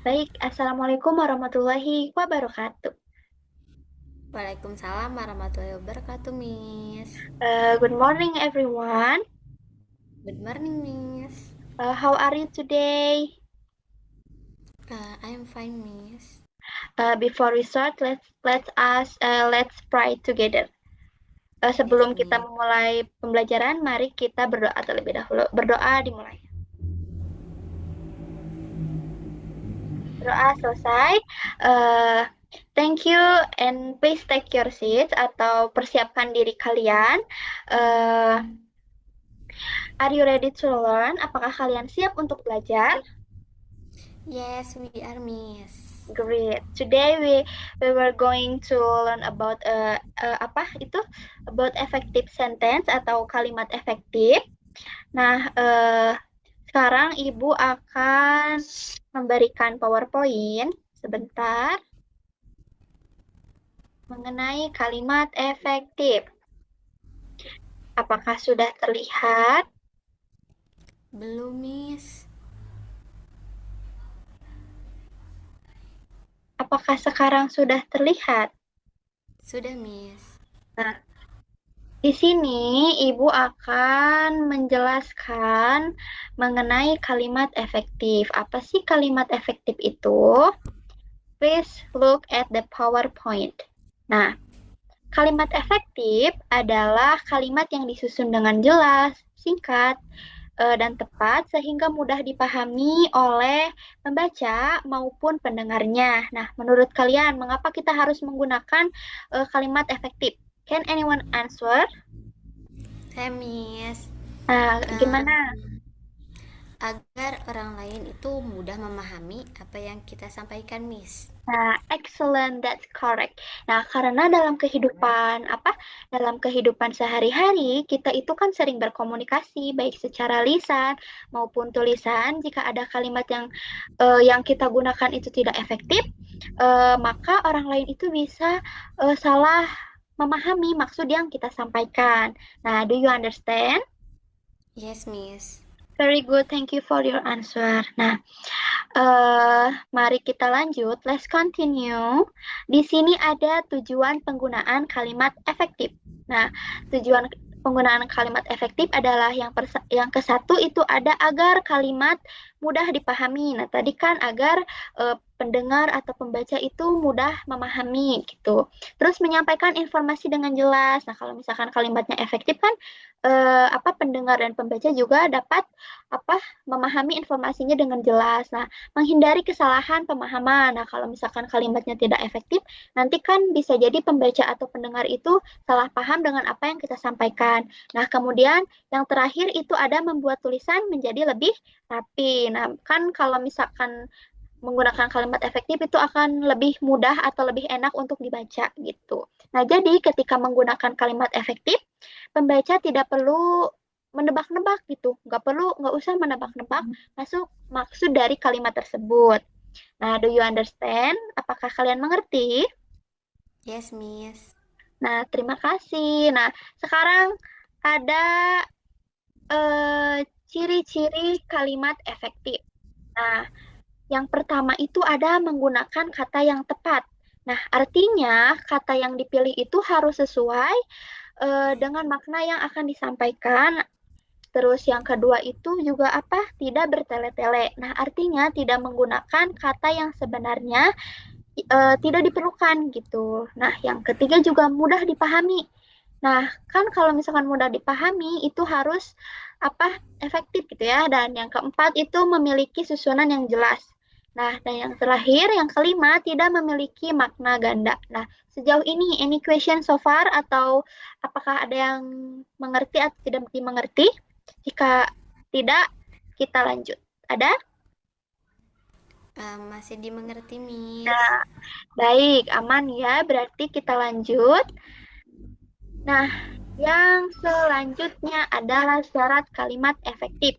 Baik, Assalamualaikum warahmatullahi wabarakatuh. Waalaikumsalam warahmatullahi wabarakatuh, Miss. Good morning, everyone. Good morning, Miss. How are you today? I am fine, Miss. Before we start, let's pray together. Yes, Sebelum kita Miss. memulai pembelajaran, mari kita berdoa terlebih dahulu. Berdoa dimulai. Doa selesai. Uh, Thank you and please take your seats atau persiapkan diri kalian. Uh, are you ready to learn? Apakah kalian siap untuk belajar? Yes, we are, Miss. Great. Today we were going to learn about apa itu about effective sentence atau kalimat efektif. Nah, sekarang Ibu akan memberikan PowerPoint sebentar mengenai kalimat efektif. Apakah sudah terlihat? Belum, Miss. Apakah sekarang sudah terlihat? Sudah, Miss. Nah, di sini Ibu akan menjelaskan mengenai kalimat efektif. Apa sih kalimat efektif itu? Please look at the PowerPoint. Nah, kalimat efektif adalah kalimat yang disusun dengan jelas, singkat, dan tepat sehingga mudah dipahami oleh pembaca maupun pendengarnya. Nah, menurut kalian, mengapa kita harus menggunakan kalimat efektif? Can anyone answer? Saya, Miss. Nah, gimana? Um, agar orang lain itu mudah memahami apa yang kita sampaikan, Miss. Nah, excellent, that's correct. Nah, karena dalam kehidupan sehari-hari, kita itu kan sering berkomunikasi, baik secara lisan maupun tulisan. Jika ada kalimat yang kita gunakan itu tidak efektif, maka orang lain itu bisa salah memahami maksud yang kita sampaikan. Nah, do you understand? Yes, Miss. Very good, thank you for your answer. Nah, mari kita lanjut. Let's continue. Di sini ada tujuan penggunaan kalimat efektif. Nah, tujuan penggunaan kalimat efektif adalah yang ke satu itu ada agar kalimat mudah dipahami. Nah, tadi kan agar pendengar atau pembaca itu mudah memahami gitu. Terus menyampaikan informasi dengan jelas. Nah, kalau misalkan kalimatnya efektif kan pendengar dan pembaca juga dapat memahami informasinya dengan jelas. Nah, menghindari kesalahan pemahaman. Nah, kalau misalkan kalimatnya tidak efektif, nanti kan bisa jadi pembaca atau pendengar itu salah paham dengan apa yang kita sampaikan. Nah, kemudian yang terakhir itu ada membuat tulisan menjadi lebih rapi. Nah, kan kalau misalkan menggunakan kalimat efektif itu akan lebih mudah atau lebih enak untuk dibaca gitu. Nah, jadi ketika menggunakan kalimat efektif, pembaca tidak perlu menebak-nebak gitu, nggak usah menebak-nebak masuk maksud dari kalimat tersebut. Nah, do you understand? Apakah kalian mengerti? Yes, Miss. Nah, terima kasih. Nah, sekarang ada ciri-ciri kalimat efektif. Nah, yang pertama itu ada menggunakan kata yang tepat. Nah, artinya kata yang dipilih itu harus sesuai dengan makna yang akan disampaikan. Terus yang kedua itu juga tidak bertele-tele. Nah, artinya tidak menggunakan kata yang sebenarnya tidak diperlukan gitu. Nah, yang ketiga juga mudah dipahami. Nah, kan kalau misalkan mudah dipahami itu harus efektif gitu ya. Dan yang keempat itu memiliki susunan yang jelas. Nah, dan yang terakhir, yang kelima, tidak memiliki makna ganda. Nah, sejauh ini, any question so far? Atau apakah ada yang mengerti atau tidak dimengerti? Jika tidak, kita lanjut. Ada? Masih dimengerti, Miss. Nah, baik, aman ya. Berarti kita lanjut. Nah, yang selanjutnya adalah syarat kalimat efektif.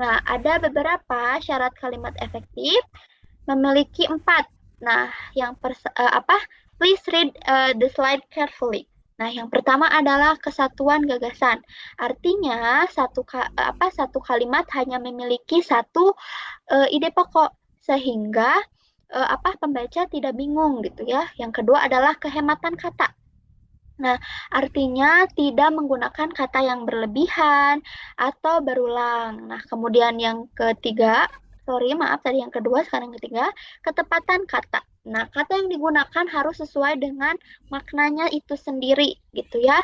Nah, ada beberapa syarat kalimat efektif memiliki 4. Nah, please read the slide carefully. Nah, yang pertama adalah kesatuan gagasan. Artinya satu kalimat hanya memiliki satu ide pokok. sehingga pembaca tidak bingung gitu ya. Yang kedua adalah kehematan kata. Nah, artinya tidak menggunakan kata yang berlebihan atau berulang. Nah, kemudian yang ketiga, maaf tadi yang kedua, sekarang yang ketiga, ketepatan kata. Nah, kata yang digunakan harus sesuai dengan maknanya itu sendiri, gitu ya.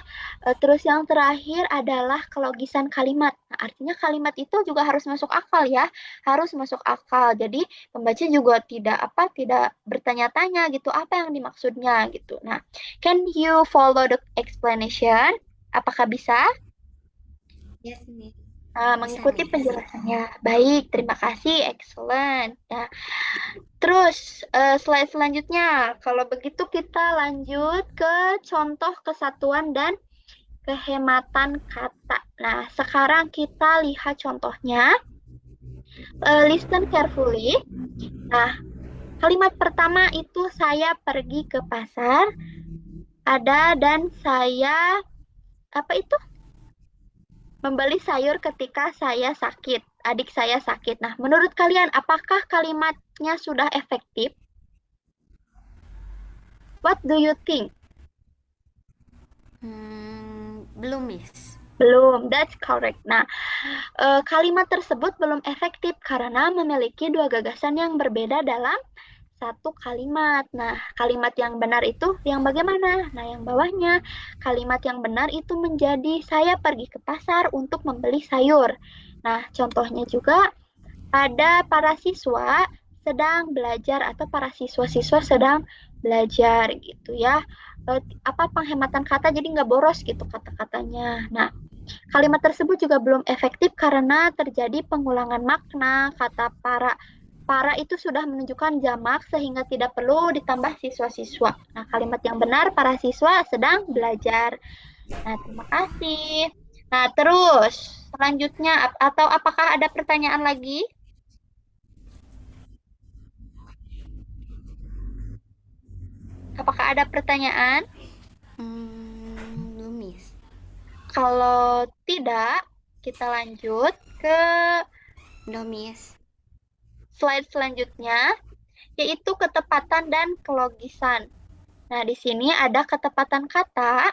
Terus yang terakhir adalah kelogisan kalimat. Nah, artinya kalimat itu juga harus masuk akal ya, harus masuk akal. Jadi pembaca juga tidak bertanya-tanya gitu apa yang dimaksudnya gitu. Nah, can you follow the explanation? Apakah bisa? Yes, Miss. Bisa, Mengikuti Miss. penjelasannya. Baik, terima kasih. Excellent. Nah, terus slide selanjutnya. Kalau begitu kita lanjut ke contoh kesatuan dan kehematan kata. Nah, sekarang kita lihat contohnya. Listen carefully. Nah, kalimat pertama itu saya pergi ke pasar. Ada dan saya membeli sayur ketika saya sakit. Adik saya sakit. Nah, menurut kalian apakah kalimatnya sudah efektif? What do you think? Belum, Miss. Belum, that's correct. Nah, kalimat tersebut belum efektif karena memiliki dua gagasan yang berbeda dalam satu kalimat. Nah, kalimat yang benar itu yang bagaimana? Nah, yang bawahnya, kalimat yang benar itu menjadi saya pergi ke pasar untuk membeli sayur. Nah, contohnya juga pada para siswa sedang belajar atau para siswa-siswa sedang belajar gitu ya. Penghematan kata jadi nggak boros gitu kata-katanya. Nah, kalimat tersebut juga belum efektif karena terjadi pengulangan makna. Kata para itu sudah menunjukkan jamak sehingga tidak perlu ditambah siswa-siswa. Nah, kalimat yang benar para siswa sedang belajar. Nah, terima kasih. Nah, terus selanjutnya atau apakah ada pertanyaan lagi? Apakah ada pertanyaan? Belum, Miss. Kalau tidak, kita lanjut ke Belum, Miss. slide selanjutnya, yaitu ketepatan dan kelogisan. Nah, di sini ada ketepatan kata.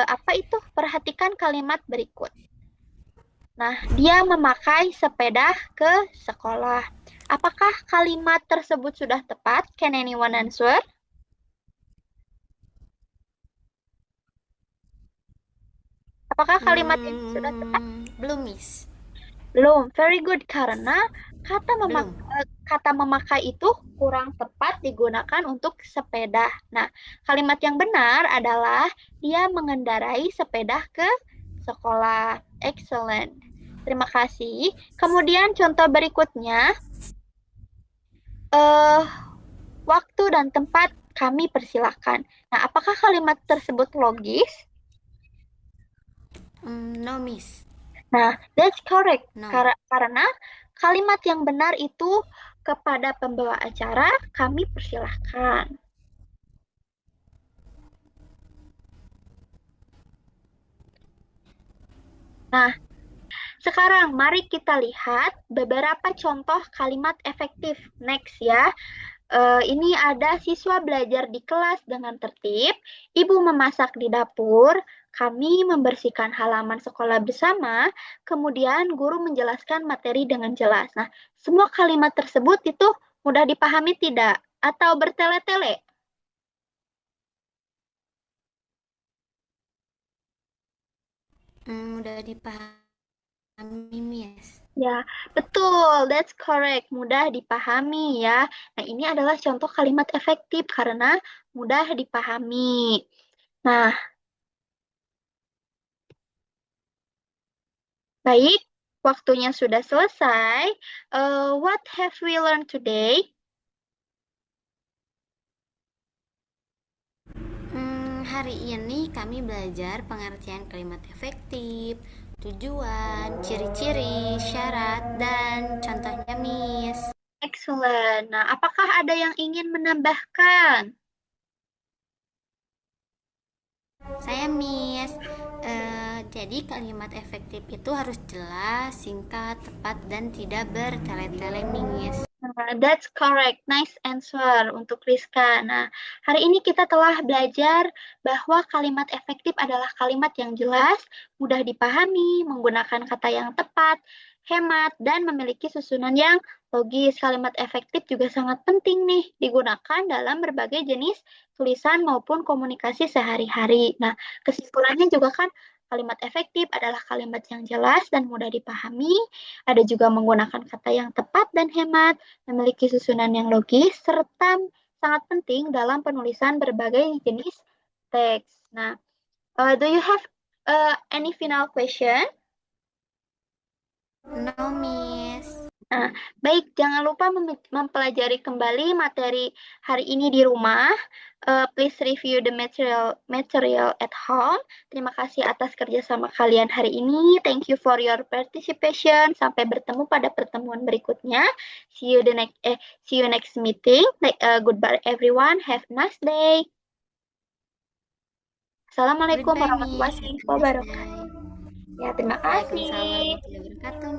Apa itu? Perhatikan kalimat berikut. Nah, dia memakai sepeda ke sekolah. Apakah kalimat tersebut sudah tepat? Can anyone answer? Apakah kalimat ini sudah tepat? Belum, Miss. Belum. Very good. Karena Belum. kata memakai itu kurang tepat digunakan untuk sepeda. Nah, kalimat yang benar adalah dia mengendarai sepeda ke sekolah. Excellent. Terima kasih. Kemudian contoh berikutnya, waktu dan tempat kami persilahkan. Nah, apakah kalimat tersebut logis? No, Miss. Nah, that's correct. No. Karena kalimat yang benar itu kepada pembawa acara kami persilahkan. Nah, sekarang mari kita lihat beberapa contoh kalimat efektif. Next ya. Ini ada siswa belajar di kelas dengan tertib, ibu memasak di dapur, kami membersihkan halaman sekolah bersama, kemudian guru menjelaskan materi dengan jelas. Nah, semua kalimat tersebut itu mudah dipahami tidak? Atau bertele-tele? Mudah dipahami, Miss. Ya, betul. That's correct. Mudah dipahami ya. Nah, ini adalah contoh kalimat efektif karena mudah dipahami. Nah, baik, waktunya sudah selesai. What have we learned today? Hari ini kami belajar pengertian kalimat efektif, tujuan, ciri-ciri, syarat, dan contohnya, Miss. Excellent. Nah, apakah ada yang ingin menambahkan? Saya, Miss. Jadi kalimat efektif itu harus jelas, singkat, tepat, dan tidak bertele-tele, Miss. That's correct. Nice answer untuk Rizka. Nah, hari ini kita telah belajar bahwa kalimat efektif adalah kalimat yang jelas, mudah dipahami, menggunakan kata yang tepat, hemat, dan memiliki susunan yang logis. Kalimat efektif juga sangat penting nih digunakan dalam berbagai jenis tulisan maupun komunikasi sehari-hari. Nah, kesimpulannya juga kan kalimat efektif adalah kalimat yang jelas dan mudah dipahami, ada juga menggunakan kata yang tepat dan hemat, memiliki susunan yang logis, serta sangat penting dalam penulisan berbagai jenis teks. Nah, do you have any final question? No, Miss. Nah, baik, jangan lupa mempelajari kembali materi hari ini di rumah. Please review the material at home. Terima kasih atas kerjasama kalian hari ini. Thank you for your participation. Sampai bertemu pada pertemuan berikutnya. See you next meeting. Goodbye everyone. Have a nice day. Assalamualaikum Goodbye, Miss. warahmatullahi Have a nice wabarakatuh. day. Ya, terima Waalaikumsalam kasih. warahmatullahi wabarakatuh.